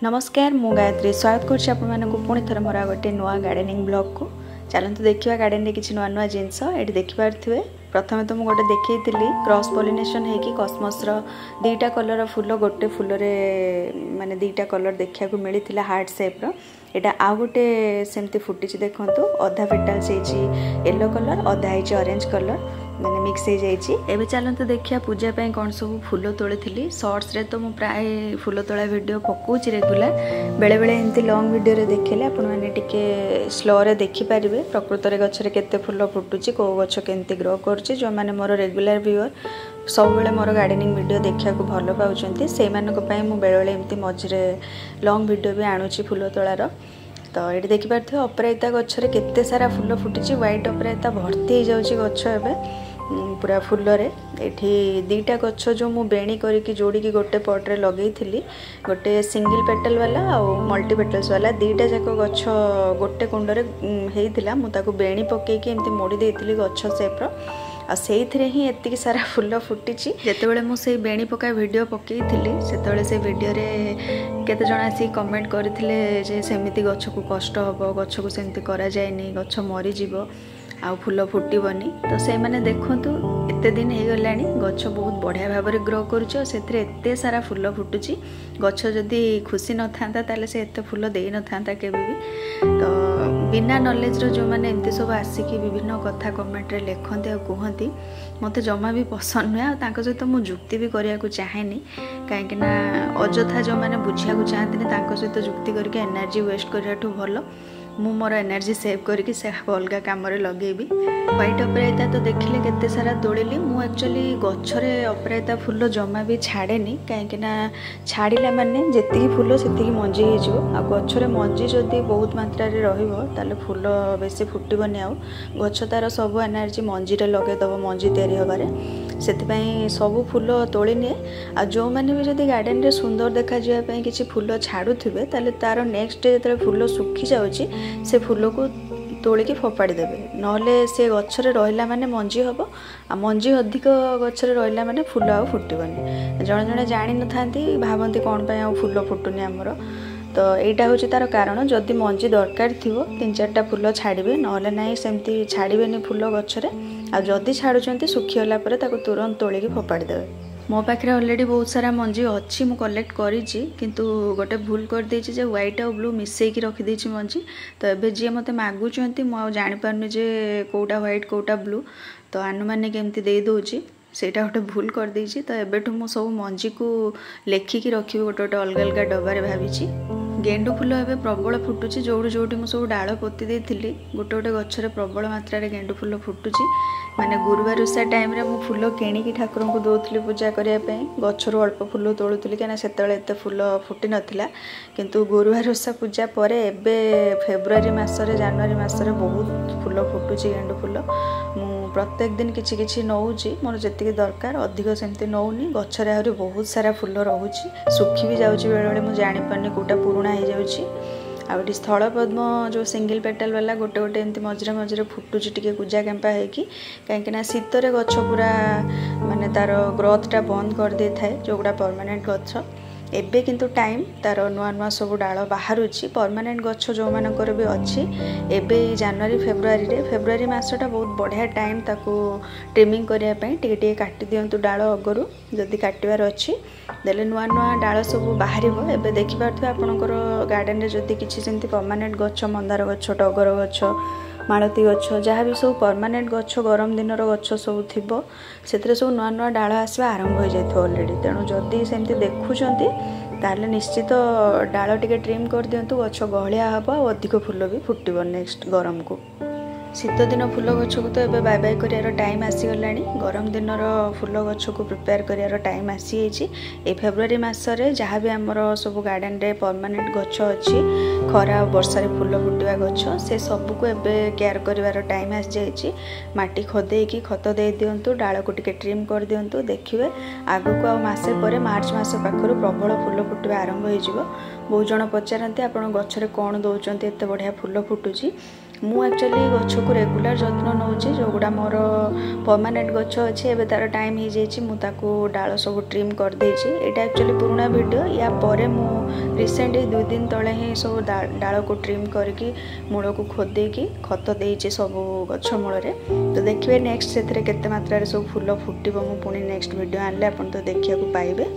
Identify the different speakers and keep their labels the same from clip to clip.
Speaker 1: नमस्कार मु गायत्री स्वागत कर मोर गोटे नुआ गार्डनिंग ब्लॉग को चलते देखा गार्डन में किसी नुआ नुआ जिनस ये देखिपे। प्रथम तो मुझे देखी क्रॉस पॉलिनेशन होगी कस्मस दीटा कलर फूल गोटे फूल माने दीटा कलर देखा मिलता हार्ट सेप्र यहाँ आउ गोटे सेमती फुटी देखूँ अधा पेटाल्स येलो कलर अधा है ऑरेंज कलर मैंने मिक्स हो जाए। चलते देखिए पूजा कौन सब फूल तोली शॉर्ट्स रे तो मुझे प्राय फूल तोला वीडियो पकाऊँ रेगुलर बेले बेले एमती लॉन्ग वीडियो देखिले आपण मैंने टिके स्लो रे देखिपारे प्रकृत में गचर केते फूल फुटुची कौ गछ केमती ग्रो करुच्ची जो मैंने मोर रेगुलर व्यूअर सब बेले मोर गार्डनिंग वीडियो देखा भल पाँच से बेले बेले एमती मझे लॉन्ग वीडियो भी आणुची फूल तोलार। तो ये देखिपे अपराजिता गचर केते सारा फूल फुटी व्हाइट अपराजिता भर्ती हो जाऊँगी गछ एवं पूरा फूल ये दीटा गछ जो मु बेणी करके जोड़ी गोटे पट्रे लगे गोटे सिंगल पेटल वाला और मल्टी पेटल्स वाला दीटा जाक गछ गोटे कुंडरे होता मुझे बेणी पकईकी एमती मोड़ी देती गछ सेप्र आ से ही एति सारा फूल फुटी जितेबाला मुझे बेणी पका वीडियो पकई से से वीडियो केते जण आसी कमेंट करते सेमती गछ को कष्ट हम गछ को सेमती करा जाएनी गछ मरीज आउ फूल फुटबनी। तो से मैंने देखूँ एत दिन हो गला गछ बहुत बढ़िया भाव में ग्रो करुचे सारा फूल फुटुची गछ जदि खुशी न था ताले से एत फूल दे न था केबे भी। तो बिना नॉलेज रो जो मैंने एमती सब आसिकी विभिन्न कथा कमेंट रे लिखते और कहती मत जमा भी पसंद नुहे आ सहित मुझे जुक्ति भी करने को चाहेनी कहीं अजथा जो मैंने बुझा चाहती सहित जुक्ति करके एनर्जी वेस्ट करने भल मु मोर एनर्जी सेव करके से अलग कम लगेबी। व्हाइट अपराजिता तो देखिले केते सारा तोड़िली मु एक्चुअली गछरे अपराजिता फूल जमा भी छाड़ेनी कहीं छाड़िला माने जेतिकी फूल सेतिकी मंजी हो आ गछरे मंजी जदि बहुत मात्रा रे रहिबो ताले फूल बेसी फुटबनी आउ गछ तार सब एनर्जी मंजी रे लगेदब मंजी तैयारी होबारे से सब फूल तोड़ी निए आ जो मैंने भी जदि गार्डन रे सुंदर देखा जाए किसी फूल छाड़ुथिबे ताले तार नेक्स्ट डे जब फूल सुखी जाउची से फूल को तोलिकी फोपाड़ी देवे नहले से गछरे रहिला माने मंजी हम आ मंजी अधिक गछरे रहिला माने फूल आ फुटबनी जड़े जड़े जानी न थांती भावंती कौन पे आ फूल फुटुनी आमर। तो यहाँ हूँ तार कारण जदि मंजी दरकार थी 3-4टा फूल छाड़े नहले ना सेमती छाड़े फूल गछरे आ जदि छाड़ुंट सुखीगला तुरंत तोलिकी फोपाड़ी देवे। मो पाखे अलरेडी बहुत सारा मंजी अच्छी मु कलेक्ट करिछि किंतु गोटे भूल कर देछि जे व्हाइट और ब्लू मिसेकी रखी देछि मंजी। तो एबे जे मते मागुचंती मु जानि पारनी जे कोटा व्हाइट कोटा ब्लू तो आनुमानिक एमती दे दोछि सेटा गोटे भूल कर देछि। तो एबेठु मु सब मंजी को लेखिकी रखी गोटे गोटे अलग अलग डब्बारे भाविछि। गेंडू फूल एवं प्रबल फुटुची जोड़ी जोड़ी मुझे सब डाल पोती देती गोटे गोटे गचर प्रबल मात्रा गेंडू फूल फुटुची माने गुरुवार ओषा टाइम रे मु फूल किणिकी ठाकुर को दौली पूजा करने गचर अल्प फूल तोलुली कहीं से फूल फुटी नाला किंतु गुरुवार ओषा पूजा पर एबे फेब्रुआरी मसरे जानुआरी मसरे बहुत फूल फुटुची गेंडू फूल मु प्रत्येक दिन किछि किछि नौची मोर जेतिकी दरकार अधिक सेमती नौनी गचर आहरी बहुत सारा फूल रोची सुखी भी जाऊँगी बेले बेले मुझे जापारे कौटा पुराणा हो जाऊँगी आउटी स्थल पद्म जो सिंगल पेटल वाला गोटे गोटे एमती मझे मझे फुटुची टिके पूजा कैंपा होगी कहीं शीतर गछ पूरा माने तार ग्रोथटा बंद कर दे थाए जोगुड़ा परमानेंट गछ एबे किंतु टाइम तार नुआ नुआ सब डाल बाहरुची परमानेंट गछ जो मानकर भी अच्छी एबे जनवरी फेब्रुआरी मसटा बहुत बढ़िया टाइम ताको ट्रिमिंग करने टिके टिके काटी दिंतु डाल अगरू जदि काटबार अच्छी देले नुआ नुआ डाल सब बाहर एबे देखि पारथि आपनकर गार्डन रे जदि किछि सेंती परमानेंट गछ मंदार गछ टगर गछ मालती गछ जहाँ भी सब परमानेंट गछ गरम दिन गछ सब थी से सब नुआ नुआ डाल आसवा आरंभ हो जाए अलरेडी तेणु जदि सेमती देखुंट ताले निश्चित डाल टिके ट्रिम कर दिंतु गछ गहलिया हम और अधिक फूल भी फुटब नेक्स्ट गरम को। शीत दिन फूल गछ को तो ये बाय बाय कर टाइम आसीगला गरम दिन फूल गछ को प्रिपेयर कर टाइम आसी फेब्रुआरी मसरे जहाँ भी आमर सब गार्डन रे परमानेंट गछ अच्छी खरा वर्षा फूल फुटवा गछ से सबको एवं केयर कर टाइम आसी जाइए माटी खदेकी खत दे दिंतु डाल को टिके ट्रिम कर दिंतु देखिए आगु को मसे पर मार्च मस पाखर प्रबल फूल फुटवा आरंभ हो बहुत जन पचारती आप गचरे कौन दौरान एत बढ़िया फूल फुटुची मु एक्चुअली गछ को रेगुलर जत्न नौचे जोगुड़ा मोर परमानेंट गछ अच्छे एबे तार टाइम हो जाइए मुझे डाल सब ट्रिम कर देछि। एटा एक्चुअली पुराना वीडियो या परे मु रिसेंट 2 दिन तले ही सब डाल को ट्रिम करके मूल को खोदे की खत देछि सब गछ मूल रे। तो देखिए नेक्स्ट से केते मात्रा रे सब फूल फुटिबो मु पुणी नेक्स्ट वीडियो आनले अपन तो देखिया को पाइबे।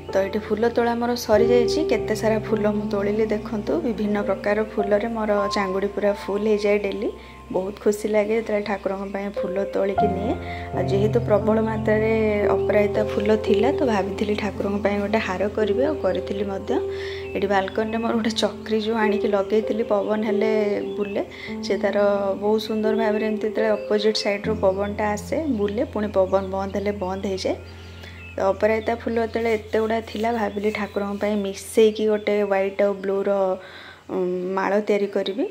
Speaker 1: तो ये फूल तोड़ा मोर सरी जाइए केते सारा फूल मु तोलिली देखंतु विभिन्न प्रकार फूल रे मोर चांगुड़ी पूरा फुल हो जाए डेली। बहुत खुशी लगे जो ठाकुर फूल तोलिकी निए। जेहेतु प्रबल मात्रा रे अपराजिता फूल थिला तो भाभी ठाकुर गोटे हार करी और करी। ये बालकन में मोर गोटे चक्री जो आणिकी लगे पवन हेले बुले से तार बहुत सुंदर भाव में एमती अपोजिट साइड रो पवनटा आसे बुले पुणी पवन बंद हेले बंद हो जाए। तो अपराजिता फूल जो एत गुड़ा थी भाविली ठाकुर मिसेकी गोटे व्हाइट और ब्लूर माଳ तैयारी करी।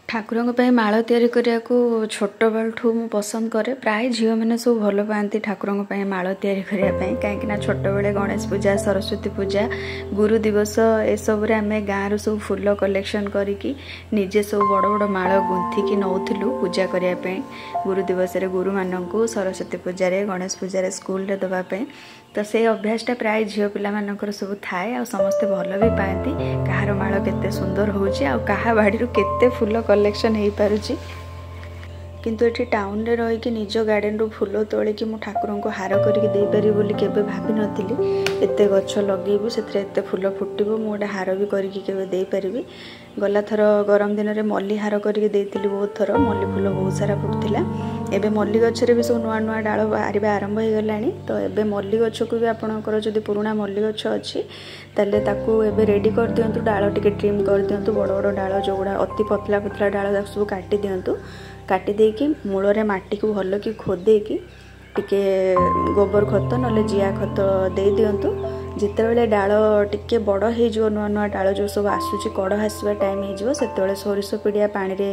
Speaker 1: ठाकुर माଳ तैयारी करने को छोट बेलू मु पसंद करे। प्राय झील मैंने सब भल पाती ठाकुर माଳ तैयारी करने कहीं छोट बेले गणेश पूजा सरस्वती पूजा गुरु दिवस ए सब आम गाँव सब फूल कलेक्शन करके निजे सब बड़ बड़ माଳ गुंथिकी नौलु पूजा करने गुरु दिवस गुरु मानू सरस्वती पूजा गणेश पूजा स्कूल दवापाई। तो से अभ्यासटा प्राय झील पिला सब थाए आ समस्ते भल भी पाती कहार माळ केते सुंदर होउची आ कहा बाड़ी केते फूल कलेक्शन हो पारुची। किंतु एठी टाउन रे रही कि निज गार्डन रू फूल तोलिकी मु ठाकुर को हार करके दे पारि बोली केबे भाबी नथिली। एते गछ लगेबू सेथरे एते फूल फुटिबो मु गोटे हार भी करके केबे दे पारिबी। गला थर गरम दिन में मल्ली हार करके देइतिली बहुत थर मल्ली फूल बहुत सारा फुटथिला। एबे मल्ली गछरे भी सब नुआ नुआ डाल बाहरिबा आरंभ हो गलानी। तो एबे मल्ली गछ को भी आपनकर जदि पुराना मल्ली गछ अछि ताले ताकू एबे रेडी कर दियंतु डाल टिके ट्रिम कर दियंतु बड़ बड़ डाल जोगुड़ा अति पतला पतला डाल सब काटी दियंतु। काटी देकी मूल रे माटी को भल की खोदे की टिके गोबर खत नले जिया खत दे दियंतु। जितेबाला डाल टिके बड़ हो नुआ नुआ डाल जो सब आसूची कड़ आसवा टाइम हो सोरिष पिड़िया पानी रे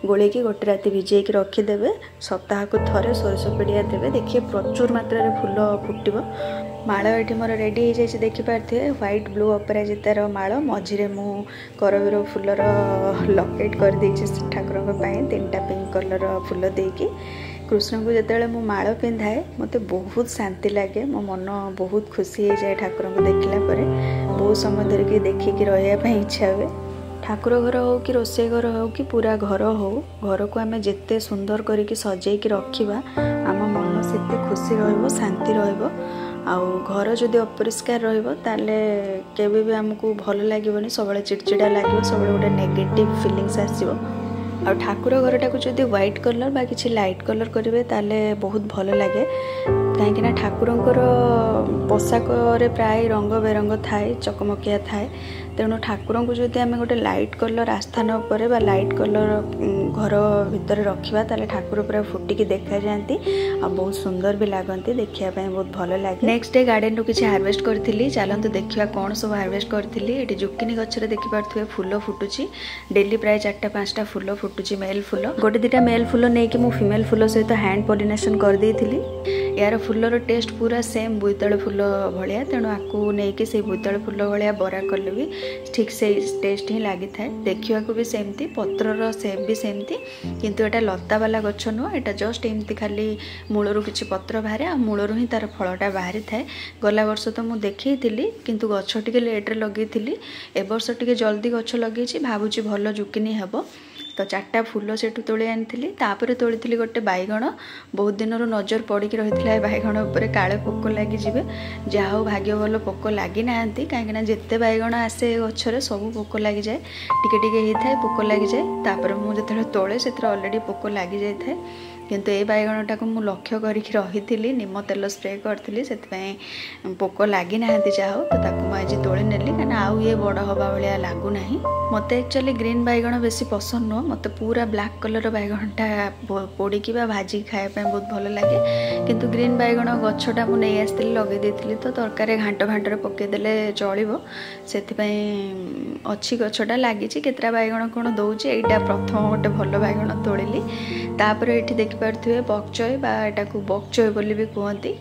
Speaker 1: गोलेकी गोटे राति भिजेकी रखीदेवे। सप्ताह को थरे सोरिष पिड़िया देवे देखिए प्रचुर मात्रा रे फूल फुटिबो। माळ ये मोर रेडी हो जाए देखिपारे व्हाइट ब्लू अपराजितार माळ मझिरे मु करवीर फूलर लकेट कर देछि ठाकुर 3टा पिंक कलर फूल देकी कृष्ण को जिते मु माळ पिंधाए मत बहुत शांति लगे। मो मन बहुत खुशी हो जाए ठाकुर को देखला परे बहुत समय धरिकी देखिकी रहा इच्छा हुए। ठाकुर घर हो कि रोसे घर हो कि पूरा घर हो घर को आम जिते सुंदर करके सजेकी रखा आम मन से खुशी रहिबो शांति रहिबो। आउ घर जदि अपरिष्कार रहिबो ताले केबे भी हमको भल लागोनी सब चिड़चिड़ा लगे सब गोटे नेगेटिव फीलिंग्स आसीबो। आ ठाकुर घरटा को जदि व्हाइट कलर बा किछि लाइट कलर करेंगे ताले बहुत भल लगे कहीं ठाकुरंकर पोशाक प्राय रंग बेरंग थाए चकमकिया थाए। तेणु ठाकुर को जदि आम गोटे लाइट कलर आस्थान उपर बा लाइट कलर घर भितर रखा ताले ठाकुर पूरा फुटिकी देखा जाती आ बहुत सुंदर भी लगती देखापी बहुत भल लगे। नेक्स्ट डे गार्डन रू किसी हार्वेस्ट करी चलते देखा कौन सब हार्वेस्ट करी। ये जुकिनी गचर देखिपे फूल फुटुची डेली प्राय 4-5टा फूल फुटुची मेल फूल गोटे 2टा मेल फूल नहीं कि मु फीमेल फूल सहित हैंड पॉलिनेशन कर देइथिली। यार फूलर टेस्ट पूरा सेम बोईतालु फूल भाया तेणु आपको नहीं से बोईतालु फूल भाया बरा कले भी ठीक से टेस्ट ही लगी था। देखा भी सेमती पत्रर सेप भी सेमती किंतु एटा लता वाला गछ नुह एटा जस्ट एमती खाली मूलरू किछि पत्र बाहर आ मूलरू ही तार फलटा बाहरी थाए। गला वर्ष तो मुझे देखी किंतु गछ टिके लेट्रे लगे ए वर्ष टिके जल्दी गछ लगे भावुची भल जुकिनी हेबो। तो 4टा फूल से तोली आनी तापर तोली गोटे बैगण बहुत दिन नजर पड़ी रही है बैगण उपर काले पोक लगी जी जहाँ भाग्य भल पोक लगी ना कहीं जिते बैगण आसे गचरे सब पोक लगी जाए टिके होता है पोक लगी जाए तापर मुझे तोले से अलरेडी पोक लगी जाए किंतु ए बैगणटा को मु लक्ष्य करके रही निम तेल स्प्रे करी से पोक लगी ना जहाँ तो मुझे तोली नेली कहीं आउ ये बड़ हवा भाया लगुना। मत एक्चुअली ग्रीन बैगण बेसी पसंद नुह मत पूरा ब्लैक कलर बैगणटा पोड़ी भाजी खायापी बहुत भल लगे किंतु ग्रीन बैगण गछटा मुझे नहीं आसती लगे तो तरकारी घाट भाटर पकईदे चलो से अच्छी गछटा लगी केतटा बैगण कौन दौचे यहाँ प्रथम गोटे भल बैगण तोड़िली। तापर ये देखिपे बक्चय बा एटा को बक्चय बोली भी कहती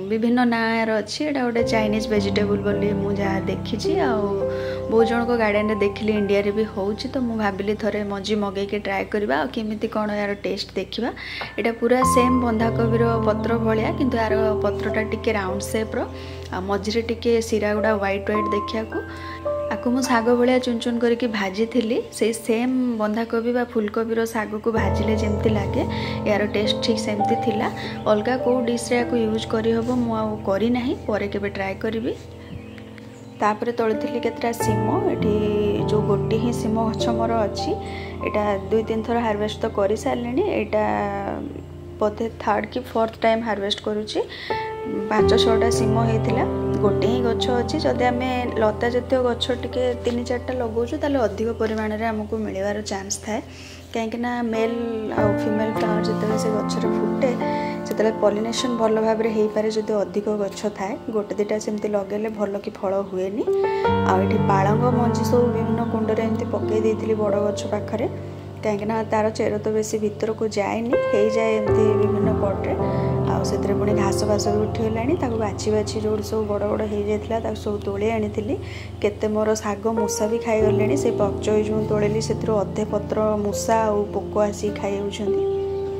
Speaker 1: विभिन्न नाँर अच्छी एटा गोटे चाइनीज वेजिटेबल बोली मुझे देखी बहुत जन को गार्डन रे देखिली इंडिया रे भी होउची तो मु भाबिली थरे मजी मगे के ट्राई करबा आ केमिति कोन यार टेस्ट देखिबा। एटा पूरा सेम बंधाकोबी रो पत्र भलिया किंतु यार पत्रटा टिके राउंड शेप रो आ मझिरे टिके सिरा गुडा व्हाइट व्हाइट देखिया को आकु मु साग भलिया चुन चुन करके भाजी थिली से सेम बंधाकोबी बा फुलकोबी रो साग को भाजिले जेमती लागे यार टेस्ट ठीक सेमती थिला। अलगा को डिश रे को यूज करी हबो मु आ करी नाही परे केबे ट्राई करबी। तापर तोलती केतरा सीमो ये जो गोटे ही सीमो गछ मोर अच्छी यहाँ 2-3 थर हार्वेस्ट तो कर सारे यहाँ बोधे 3rd कि 4th टाइम हार्वेस्ट करुच्ची 5-6टा सीमो होता गोटे ही गछ अच्छी जदि आम लता जातीय गछ टे 3-4टा लगाऊँ ताले अधिक परिमाण में आमको मिलवार चान्स थाए कहीं मेल आ फीमेल फ्लावर जिते से गचर फुटे से पॉलिनेशन भल भाव में हो पारे जदि अधिक गछ थाए गोटे 2टा सेमती लगेले भल कि फल हुए आठी पालंग मंजी सब विभिन्न कुंडे एमती पकई देती बड़ गछ पाखे कहीं तार चेर तो बेसी भीतर को जाएनि हो जाए एमती विभिन्न पट्रे आउ पुणी घास बास भी उठीगला बाछी बाछी जो सब बड़ बड़ हो जाता सब तोली आनी केते मोर साग मूषा भी खाईगले से पक्चई जो तोड़ेली से अधे पत्र मूषा और पोक आसी खाई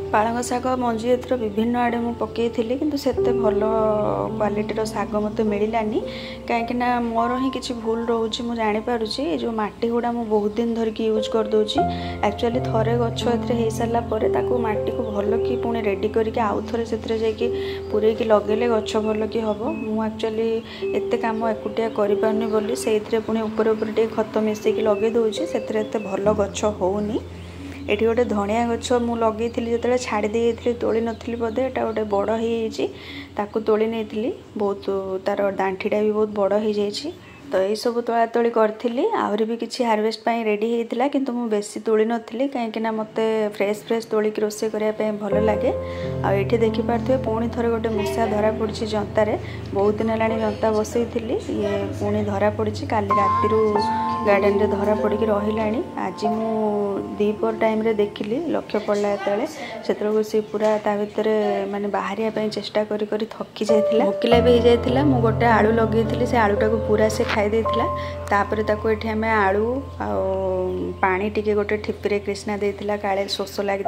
Speaker 1: पालंग शाग मंजी एथर विभिन्न आड़े मुझे पकई किंतु सेते भल क्वालिटीर शाग मत मिलानी कहीं मोर ही किसी भूल रोचे मुझे जानीपारे जो मटी गुड़ा मुझे बहुत दिन धरिक यूज करदे एक्चुअली थरे गछ हो सारा माटी को भल कि पुणी रेडी करके आउ थे से पूरे लगेले गछ भल कि हम मुझे एक्चुअली एत कम एकुटिया करपारनी बोली से पुणी उपर उपर खत मिसेक लगे दूसरी से भल गछ होनी। एठी गोटे धनिया गछ मु लगे जो छाड़ी दे तोली नी बोधे यहाँ गोटे बड़ हो तोली नहीं बहुत तार दांठीटा भी बहुत बड़ हो जाइए तो यही सब तोला तोली करी आहरी भी किसी हार्वेस्ट रेडी होता किंतु मु बेसी तोली नी कहीं मत फ्रेश तोलिक रोसे करने भल लगे आठी देखिपे पुणी थोड़े गोटे मूषा धरा पड़ी जंतार बहुत दिन है जंता बसई ये पुणी धरा पड़ी काली राति गार्डन रे धरा पड़ी रही आज मु दीपर टाइम रे देखिली लक्ष्य पड़ा जो सी पूरा ता भर माने बाहर चेष्टा करी थकी जाइए भोकिला भी हो जाता मु गोटे आलू लगे से आलूटा को पूरा से खाई देथिला तापर ताको एठी हमें आलू आ पानी टिके गोटे ठिपी कृष्णा देथिला काले शोष लगी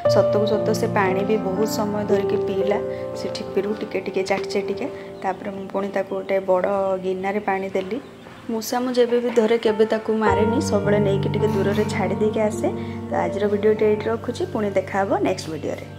Speaker 1: सतको सत से पानी भी बहुत समय धरिक पीला से ठिपीरू टिके टिके चाटचे टिके तापर मु पुणी ताको गोटे बड़ गिनारे पानी देली मूषा मुझे भी धरे केबे ताकू मारेनी सब नहीं कि दूर से छाड़ी देके आसे तो आज वीडियो ये रखुची पुणी देखा नेक्स्ट वीडियो रे।